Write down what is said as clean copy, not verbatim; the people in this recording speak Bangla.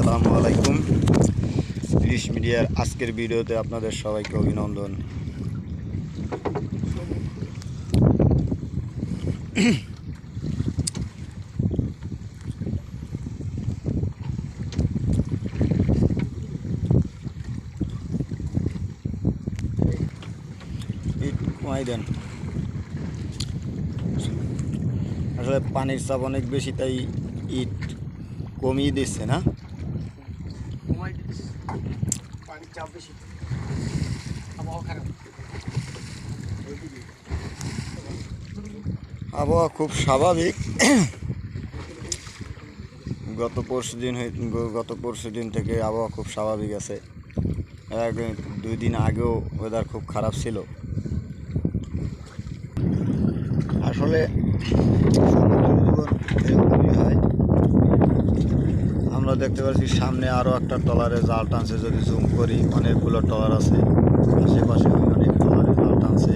আসসালামু আলাইকুম। ফিশ মিডিয়ার আজকের ভিডিওতে আপনাদের সবাইকে অভিনন্দন। ইট কমাই দেন, আসলে পানির চাপ অনেক বেশি, তাই ইট কমিয়ে দিচ্ছে না। পানির চাপ বেশি, আবহাওয়া খারাপ। আবহাওয়া খুব স্বাভাবিক। গত পরশু দিন থেকে আবহাওয়া খুব স্বাভাবিক আছে। দুই দিন আগেও ওয়েদার খুব খারাপ ছিল। আসলে এরকমই হয়। আমরা দেখতে পাচ্ছি সামনে আরও একটা ট্রলারে জাল টানছে। যদি জুম করি, অনেকগুলো ট্রলার আছে, আশেপাশে অনেক ট্রলারে জাল টানছে।